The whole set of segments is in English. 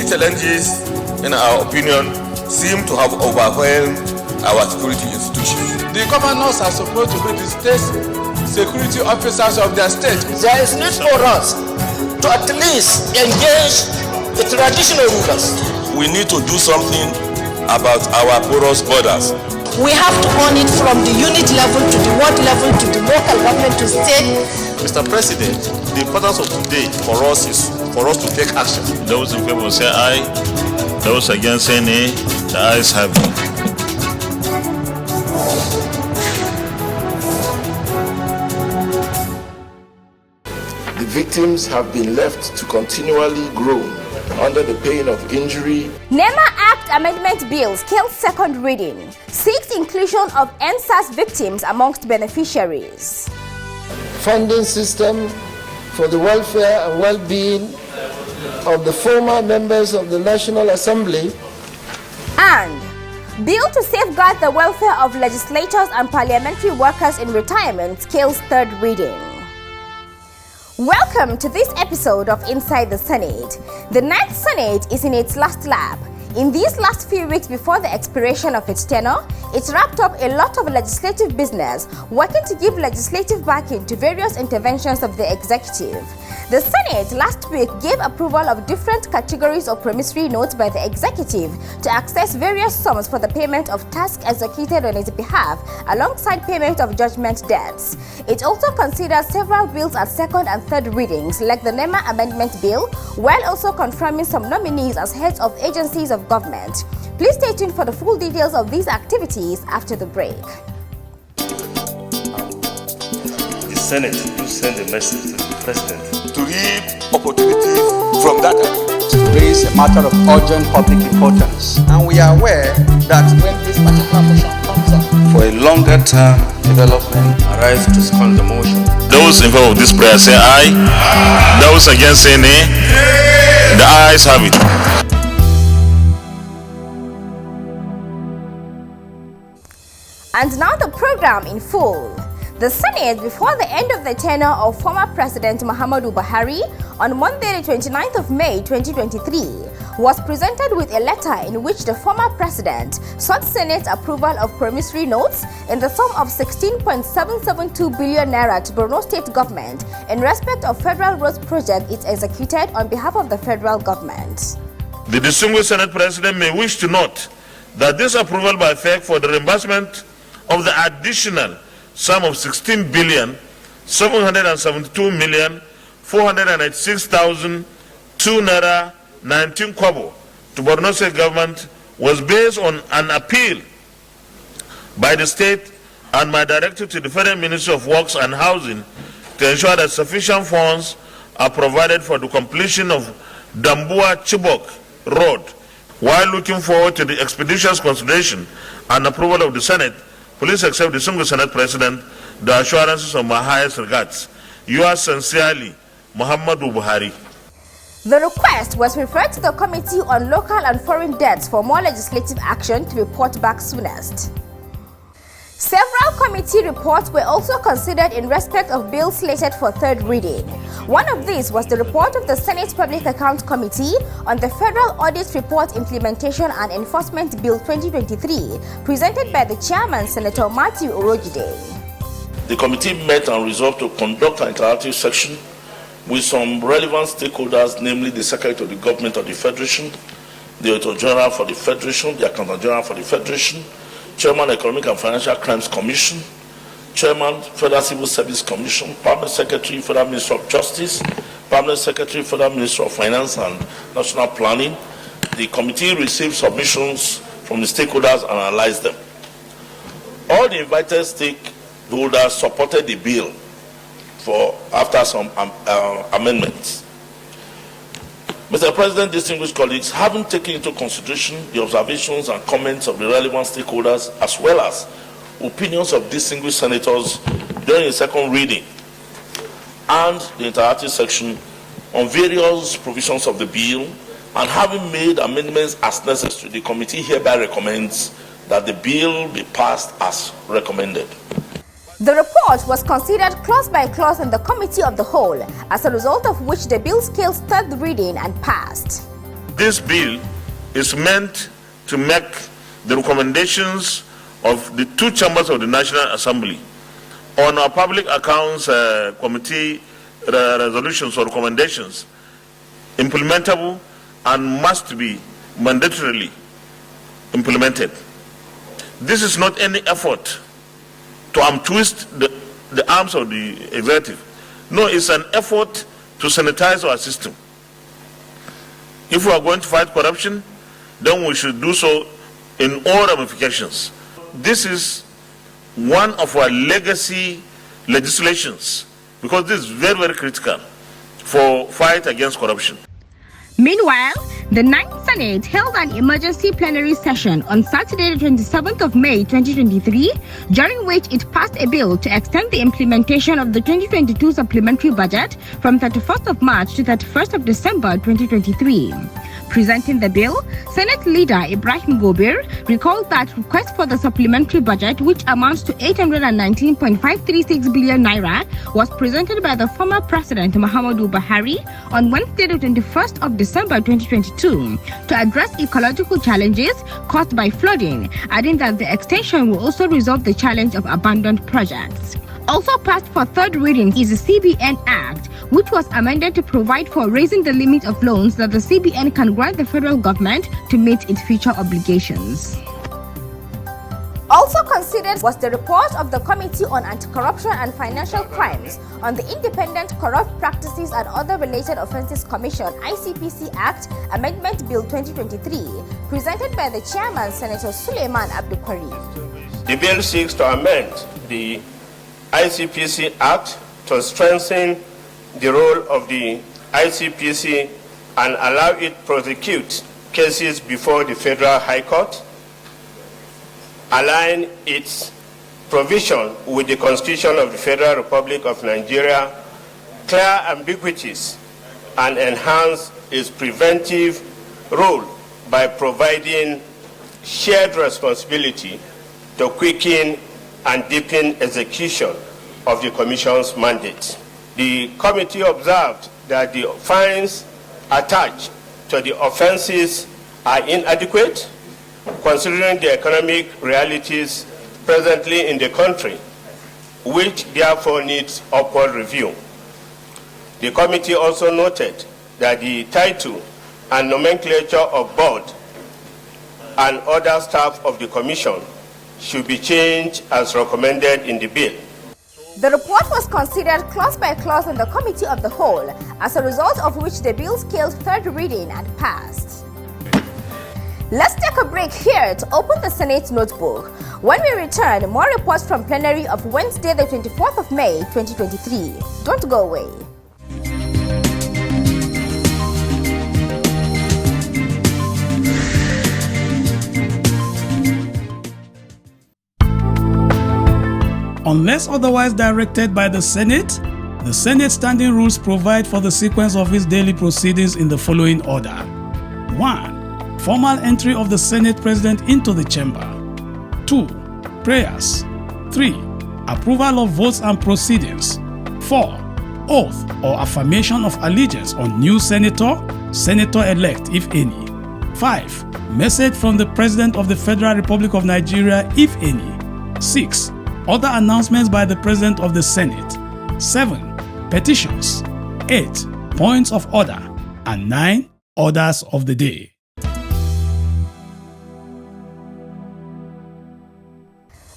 These challenges, in our opinion, seem to have overwhelmed our security institutions. The governors are supposed to be the state security officers of their state. There is need for us to at least engage the traditional rulers. We need to do something about our porous borders. We have to own it from the unit level to the ward level to the local government to state. Mr. President, the importance of today for us is for us to take action. Those in favor say aye. Those against say nay. The ayes have it. The victims have been left to continually groan under the pain of injury. NEMA Act Amendment Bill scales second reading, seeks inclusion of NSAS victims amongst beneficiaries. Funding system for the welfare and well-being of the former members of the National Assembly. And bill to safeguard the welfare of legislators and parliamentary workers in retirement scales third reading. Welcome to this episode of Inside the Senate. The Ninth Senate is in its last lap. In these last few weeks before the expiration of its tenure, it wrapped up a lot of legislative business, working to give legislative backing to various interventions of the executive. The Senate last week gave approval of different categories of promissory notes by the executive to access various sums for the payment of tasks executed on its behalf, alongside payment of judgment debts. It also considered several bills at second and third readings, like the NEMA Amendment Bill, while also confirming some nominees as heads of agencies of government. Please stay tuned for the full details of these activities after the break. The Senate will send a message to the President to reap opportunities from that. To raise a matter of urgent public importance. And we are aware that when this particular motion comes up for a longer term development, arise to second the motion. Those in favor of this prayer say aye. Those against say nay. The ayes have it. And now the program in full. The Senate, before the end of the tenure of former President Muhammadu Buhari on Monday, the 29th of May 2023, was presented with a letter in which the former president sought Senate approval of promissory notes in the sum of 16.772 billion naira to Borno State government in respect of federal roads project it executed on behalf of the federal government. The distinguished Senate President may wish to note that this approval by FEC for the reimbursement of the additional sum of 16,772,486,002 naira 19 kobo to Borno State government was based on an appeal by the state and my directive to the Federal Ministry of Works and Housing to ensure that sufficient funds are provided for the completion of Dambua-Chibok Road. While looking forward to the expeditious consideration and approval of the Senate, please accept the single Senate President the assurances of my highest regards. Yours sincerely, Muhammadu Buhari. The request was referred to the Committee on Local and Foreign Debts for more legislative action to report back soonest. Several committee reports were also considered in respect of bills slated for third reading. One of these was the report of the Senate Public Accounts Committee on the Federal Audit Report Implementation and Enforcement Bill 2023, presented by the Chairman, Senator Matthew Orojide. The committee met and resolved to conduct an interactive section with some relevant stakeholders, namely the Secretary to the Government of the Federation, the Auditor General for the Federation, the Accountant General for the Federation, Chairman Economic and Financial Crimes Commission, Chairman Federal Civil Service Commission, Permanent Secretary Federal Ministry of Justice, Permanent Secretary Federal Ministry of Finance and National Planning. The committee received submissions from the stakeholders and analyzed them. All the invited stakeholders supported the bill after some amendments. Mr. President, distinguished colleagues, having taken into consideration the observations and comments of the relevant stakeholders as well as opinions of distinguished senators during the second reading and the interactive section on various provisions of the bill, and having made amendments as necessary, the committee hereby recommends that the bill be passed as recommended. The report was considered clause by clause in the Committee of the Whole, as a result of which the bill scales third reading and passed. this bill is meant to make the recommendations of the two chambers of the National Assembly on our Public Accounts Committee resolutions or recommendations implementable and must be mandatorily implemented. This is not any effort to twist the arms of the executive. No, it's an effort to sanitize our system. If we are going to fight corruption, then we should do so in all ramifications. This is one of our legacy legislations because this is very, very critical for fight against corruption. Meanwhile, the 9th Senate held an emergency plenary session on Saturday, the 27th of May 2023, during which it passed a bill to extend the implementation of the 2022 supplementary budget from 31st of March to 31st of December 2023. Presenting the bill, Senate Leader Ibrahim Gobir recalled that request for the supplementary budget, which amounts to 819.536 billion naira, was presented by the former President Muhammadu Buhari on Wednesday, the 21st of December 2022, to address ecological challenges caused by flooding, adding that the extension will also resolve the challenge of abandoned projects. Also passed for third reading is the CBN Act, which was amended to provide for raising the limit of loans that the CBN can grant the federal government to meet its future obligations. Also considered was the report of the Committee on Anti-Corruption and Financial Crimes on the Independent Corrupt Practices and Other Related Offences Commission ICPC Act Amendment Bill 2023, presented by the Chairman, Senator Suleiman Abdulkwari. The bill seeks to amend the ICPC Act to strengthen the role of the ICPC and allow it to prosecute cases before the Federal High Court, align its provision with the Constitution of the Federal Republic of Nigeria, clear ambiguities, and enhance its preventive role by providing shared responsibility to quicken and deepen execution of the Commission's mandate. The committee observed that the fines attached to the offences are inadequate, considering the economic realities presently in the country, which therefore needs upward review. The committee also noted that the title and nomenclature of board and other staff of the Commission should be changed as recommended in the bill. The report was considered clause by clause in the Committee of the Whole, as a result of which the bill scaled third reading and passed. Let's take a break here to open the Senate notebook. When we return, more reports from plenary of Wednesday, the 24th of May, 2023. Don't go away. Unless otherwise directed by the Senate standing rules provide for the sequence of its daily proceedings in the following order. 1. Formal entry of the Senate President into the chamber. 2. Prayers. 3. Approval of votes and proceedings. 4. Oath or affirmation of allegiance on new senator-elect if any. 5. Message from the President of the Federal Republic of Nigeria if any. 6. Other announcements by the President of the Senate. 7. Petitions. 8. Points of order. And 9. Orders of the day.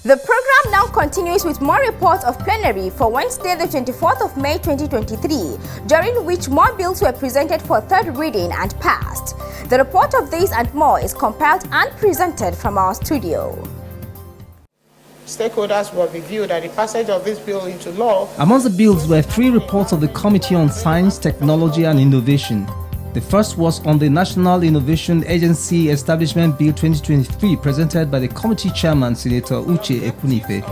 The program now continues with more reports of plenary for Wednesday, the 24th of May 2023, during which more bills were presented for third reading and passed. The report of these and more is compiled and presented from our studio. Stakeholders were reviewed at the passage of this bill into law. Among the bills were 3 reports of the Committee on Science, Technology and Innovation. The first was on the National Innovation Agency Establishment Bill 2023, presented by the committee chairman, Senator Uche Ekunife.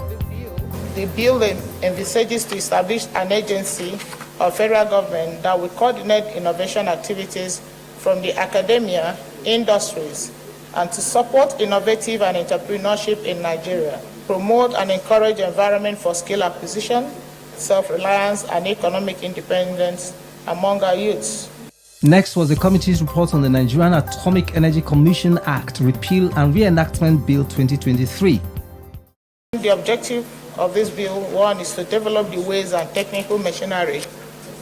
The bill envisages to establish an agency of federal government that will coordinate innovation activities from the academia, industries, and to support innovative and entrepreneurship in Nigeria, promote and encourage environment for skill acquisition, self-reliance, and economic independence among our youths. Next was the committee's report on the Nigerian Atomic Energy Commission Act Repeal and Reenactment Bill 2023. The objective of this bill, one, is to develop the ways and technical machinery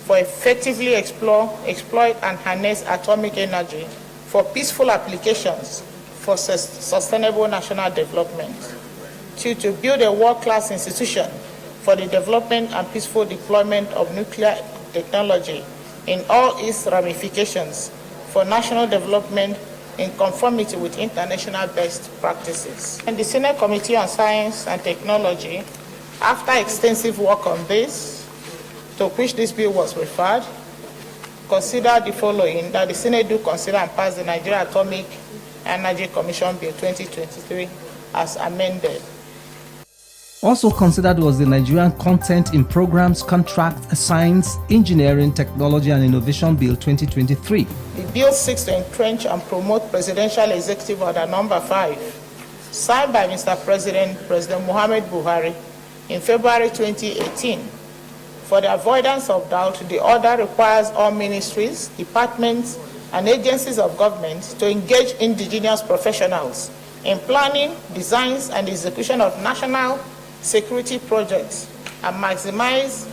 for effectively exploit and harness atomic energy for peaceful applications for sustainable national development. Two, to build a world-class institution for the development and peaceful deployment of nuclear technology in all its ramifications for national development in conformity with international best practices. And the Senate Committee on Science and Technology, after extensive work on this, to which this bill was referred, considered the following: that the Senate do consider and pass the Nigeria Atomic Energy Commission Bill 2023 as amended. Also considered was the Nigerian Content in Programs, Contract, Science, Engineering, Technology and Innovation Bill 2023. The bill seeks to entrench and promote Presidential Executive Order Number 5, signed by Mr. President Muhammad Buhari in February 2018. For the avoidance of doubt, the order requires all ministries, departments, and agencies of government to engage indigenous professionals in planning, designs, and execution of national security projects and maximize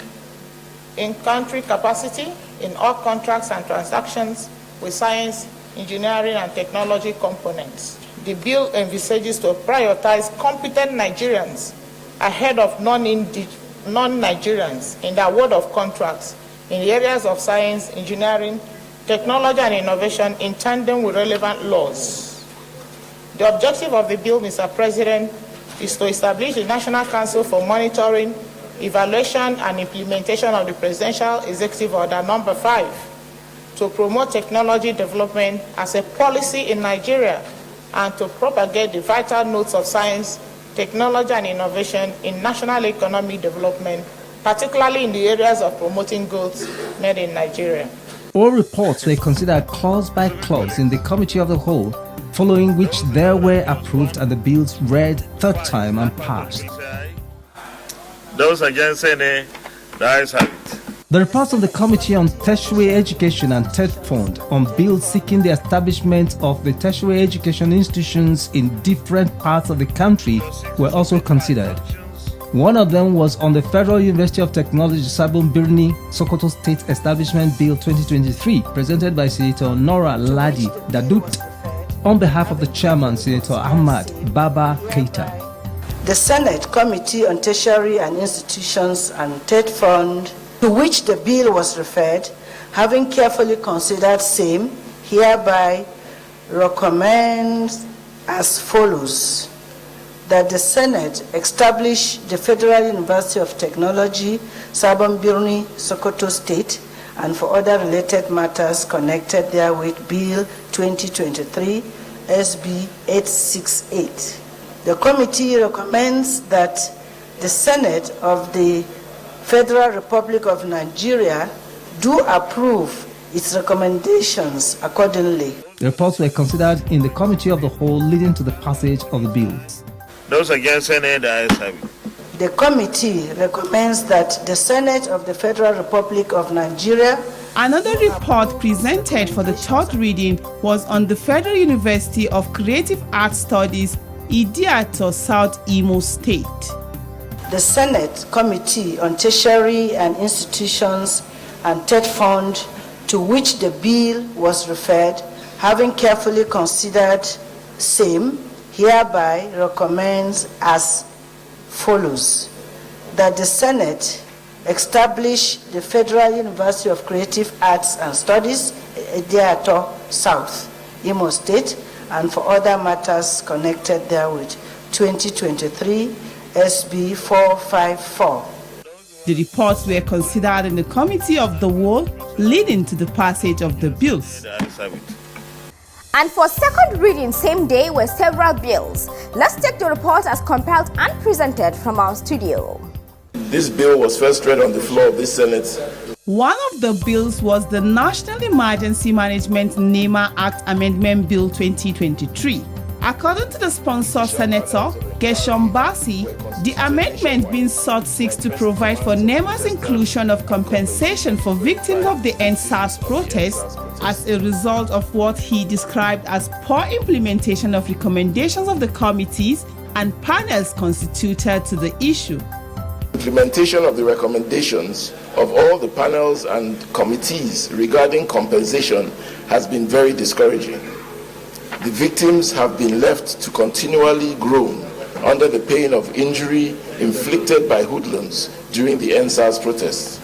in-country capacity in all contracts and transactions with science, engineering, and technology components. The bill envisages to prioritize competent Nigerians ahead of non-Nigerians in the award of contracts in the areas of science, engineering, technology, and innovation in tandem with relevant laws. The objective of the bill, Mr. President, is to establish the National Council for Monitoring, Evaluation, and Implementation of the Presidential Executive Order Number 5 to promote technology development as a policy in Nigeria and to propagate the vital notes of science, technology, and innovation in national economic development, particularly in the areas of promoting goods made in Nigeria. All reports were considered clause by clause in the Committee of the Whole, following which they were approved and the bills read third time and passed. Those against any, the ayes have it. The reports of the Committee on Tertiary Education and Third Fund on bills seeking the establishment of the tertiary education institutions in different parts of the country were also considered. One of them was on the Federal University of Technology Sabon Birni, Sokoto State Establishment Bill 2023, presented by Senator Nora Ladi Dadut on behalf of the chairman, Senator Ahmad Baba Keita. The Senate Committee on Tertiary and Institutions and Third Fund, to which the bill was referred, having carefully considered same, hereby recommends as follows: that the Senate establish the Federal University of Technology, Sabon Birni, Sokoto State, and for other related matters connected therewith, Bill 2023, SB 868. The committee recommends that the Senate of the Federal Republic of Nigeria do approve its recommendations accordingly. The reports were considered in the Committee of the Whole, leading to the passage of the bills. Those against any, the ayes have it. The committee recommends that the Senate of the Federal Republic of Nigeria. Another report presented for the third reading was on the Federal University of Creative Arts Studies, Idiato, South Imo State. The Senate Committee on Tertiary and Institutions and Third Fund, to which the bill was referred, having carefully considered same, hereby recommends as follows: that the Senate establish the Federal University of Creative Arts and Studies, Idiato, South Imo State, and for other matters connected therewith, 2023 SB 454. The reports were considered in the Committee of the Whole, leading to the passage of the bills. And for second reading same day were several bills. Let's take the report as compiled and presented from our studio. This bill was first read on the floor of this Senate. One of the bills was the National Emergency Management NEMA Act Amendment Bill 2023. According to the sponsor, Senator Gershom Basi, the amendment being sought seeks to provide for NEMA's inclusion of compensation for victims of the EndSARS protests as a result of what he described as poor implementation of recommendations of the committees and panels constituted to the issue. Implementation of the recommendations of all the panels and committees regarding compensation has been very discouraging. The victims have been left to continually groan under the pain of injury inflicted by hoodlums during the NSAS protests.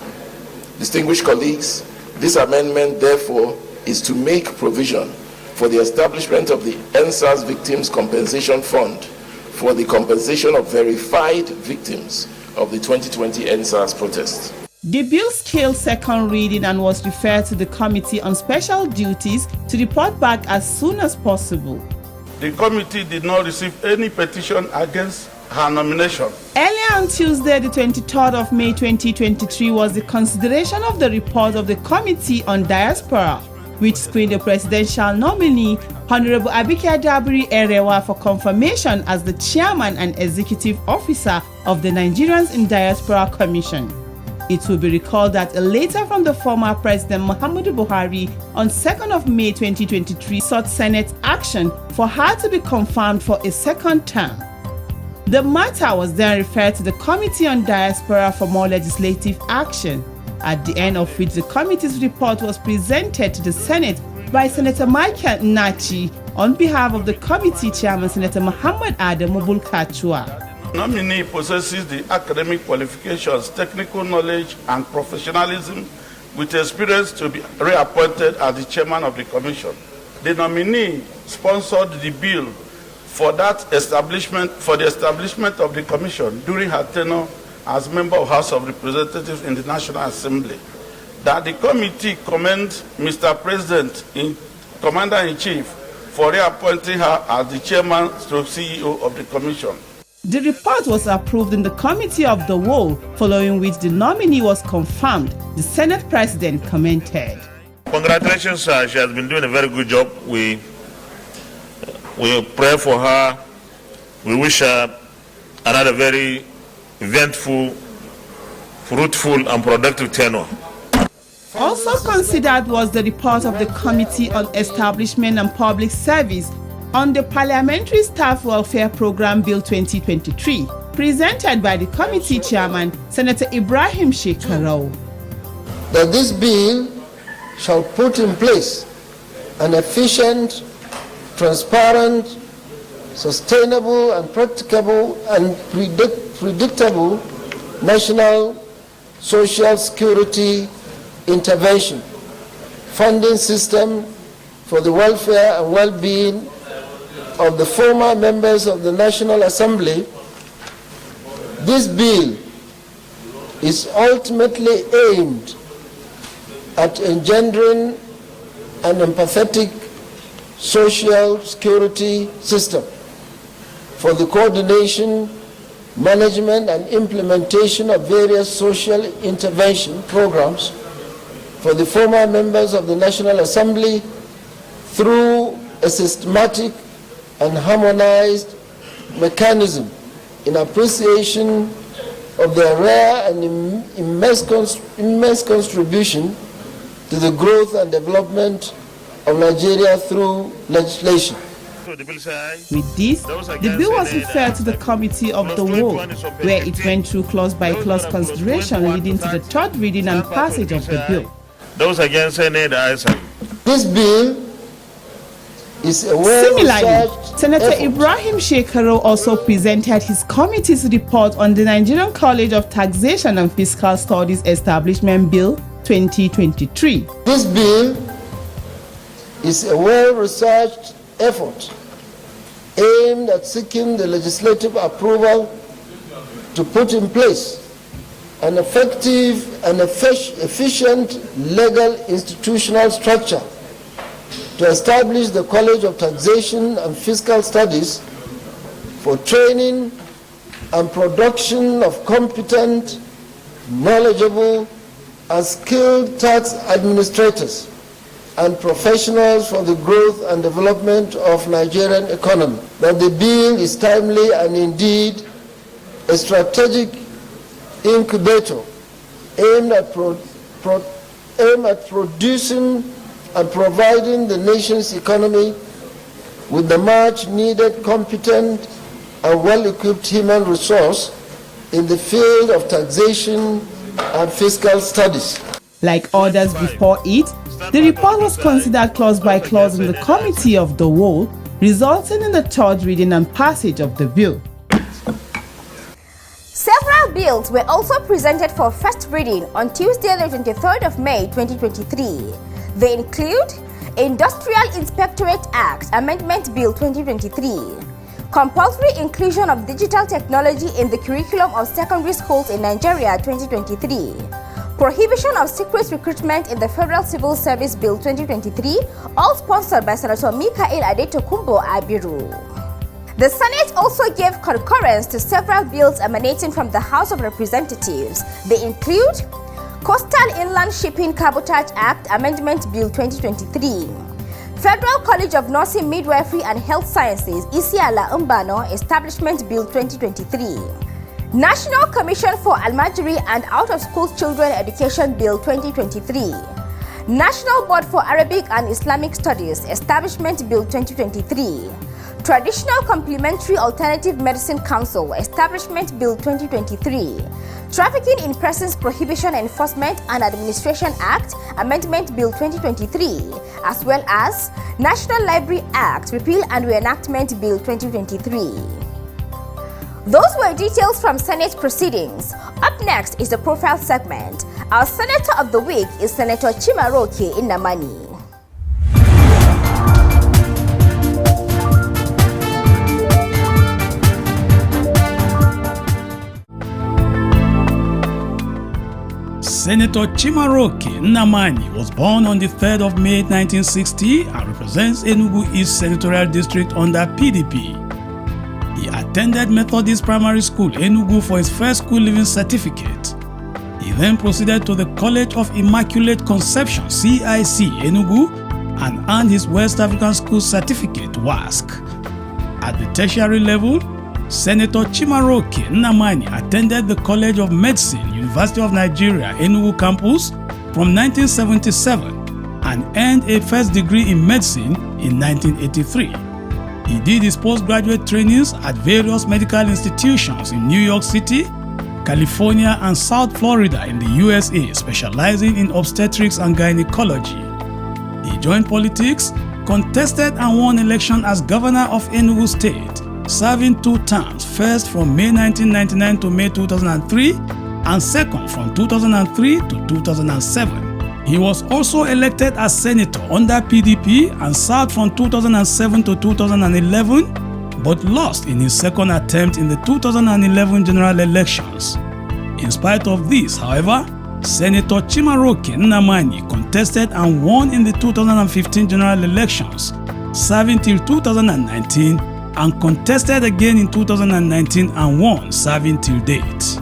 Distinguished colleagues, this amendment, therefore, is to make provision for the establishment of the NSAS Victims Compensation Fund for the compensation of verified victims of the 2020 NSAS protests. The bill scaled second reading and was referred to the Committee on Special Duties to report back as soon as possible. The committee did not receive any petition against her nomination. Earlier on Tuesday, the 23rd of May 2023, was the consideration of the report of the Committee on Diaspora, which screened the presidential nominee, Honorable Abike Dabiri Erewa, for confirmation as the chairman and executive officer of the Nigerians in Diaspora Commission. It will be recalled that a letter from the former President Muhammadu Buhari on 2nd of May 2023 sought Senate action for her to be confirmed for a second term. The matter was then referred to the Committee on Diaspora for more legislative action, at the end of which the committee's report was presented to the Senate by Senator Michael Nachi on behalf of the committee chairman, Senator Muhammad Adamu Bulkachua. Nominee possesses the academic qualifications, technical knowledge, and professionalism with experience to be reappointed as the chairman of the commission. The nominee sponsored the bill for the establishment of the commission during her tenure as member of House of Representatives in the National Assembly. That the committee commends Mr. President, Commander-in-Chief, for reappointing her as the chairman / CEO of the commission. The report was approved in the Committee of the Whole, following which the nominee was confirmed. The Senate President commented. Congratulations, sir. She has been doing a very good job. We pray for her. We wish her another very eventful, fruitful, and productive tenure. Also considered was the report of the Committee on Establishment and Public Service on the Parliamentary Staff Welfare Program Bill 2023, presented by the committee chairman, Senator Ibrahim Shekarau. That this bill shall put in place an efficient, transparent, sustainable and practicable and predictable national social security intervention funding system for the welfare and well-being of the former members of the National Assembly. This bill is ultimately aimed at engendering an empathetic social security system for the coordination, management, and implementation of various social intervention programs for the former members of the National Assembly through a systematic and harmonized mechanism in appreciation of their rare and immense contribution to the growth and development of Nigeria through legislation. With this, the bill was referred to the Committee of the Whole, where it went through clause-by-clause consideration leading to the third reading and passage of the bill. Those against say nay, the ayes have it. This bill is a Similarly, Senator Ibrahim Shekarau also presented his committee's report on the Nigerian College of Taxation and Fiscal Studies Establishment Bill 2023. This bill is a well-researched effort aimed at seeking the legislative approval to put in place an effective and efficient legal institutional structure to establish the College of Taxation and Fiscal Studies for training and production of competent, knowledgeable, and skilled tax administrators and professionals for the growth and development of Nigerian economy. That the bill is timely and indeed a strategic incubator aimed at producing and providing the nation's economy with the much needed competent and well-equipped human resource in the field of taxation and fiscal studies. Like others before it, the report was considered clause by clause in the Committee of the Whole, resulting in the third reading and passage of the bill. Several bills were also presented for first reading on Tuesday, the 23rd of May 2023. They include Industrial Inspectorate Act Amendment Bill 2023, Compulsory Inclusion of Digital Technology in the Curriculum of Secondary Schools in Nigeria 2023, Prohibition of Secret Recruitment in the Federal Civil Service Bill 2023, all sponsored by Senator Mikael Adetokunbo Abiru. The Senate also gave concurrence to several bills emanating from the House of Representatives. They include Coastal Inland Shipping Cabotage Act Amendment Bill 2023, Federal College of Nursing, Midwifery and Health Sciences Isiala Umbano Establishment Bill 2023, National Commission for Almajiri and Out-of-School Children Education Bill 2023, National Board for Arabic and Islamic Studies Establishment Bill 2023, Traditional Complementary Alternative Medicine Council Establishment Bill 2023, Trafficking in Persons Prohibition Enforcement and Administration Act Amendment Bill 2023, as well as National Library Act Repeal and Reenactment Bill 2023. Those were details from Senate proceedings. Up next is the profile segment. Our Senator of the Week is Senator Chimaroke Nnamani. Senator Chimaroke Nnamani was born on the 3rd of May 1960 and represents Enugu East Senatorial District under PDP. He attended Methodist Primary School, Enugu, for his first school leaving certificate. He then proceeded to the College of Immaculate Conception, CIC, Enugu, and earned his West African School Certificate, WASC. At the tertiary level, Senator Chimaroke Nnamani attended the College of Medicine, University of Nigeria, Enugu campus from 1977 and earned a first degree in medicine in 1983. He did his postgraduate trainings at various medical institutions in New York City, California, and South Florida in the USA, specializing in obstetrics and gynecology. He joined politics, contested and won election as governor of Enugu State, serving 2 terms, first from May 1999 to May 2003 and second from 2003 to 2007. He was also elected as senator under PDP and served from 2007 to 2011, but lost in his second attempt in the 2011 general elections. In spite of this, however, Senator Chimaroke Nnamani contested and won in the 2015 general elections, serving till 2019, and contested again in 2019 and won, serving till date.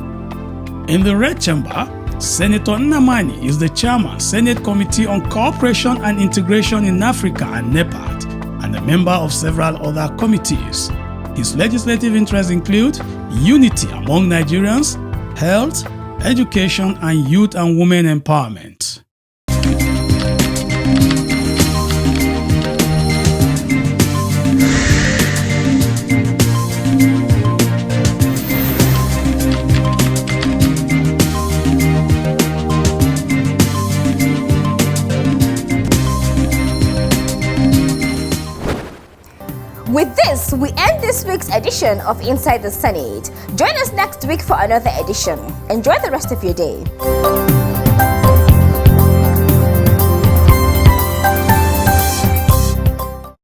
In the Red Chamber, Senator Nnamani is the chairman, Senate Committee on Cooperation and Integration in Africa and NEPAD, and a member of several other committees. His legislative interests include unity among Nigerians, health, education, and youth and women empowerment. With this, we end this week's edition of Inside the Senate. Join us next week for another edition. Enjoy the rest of your day.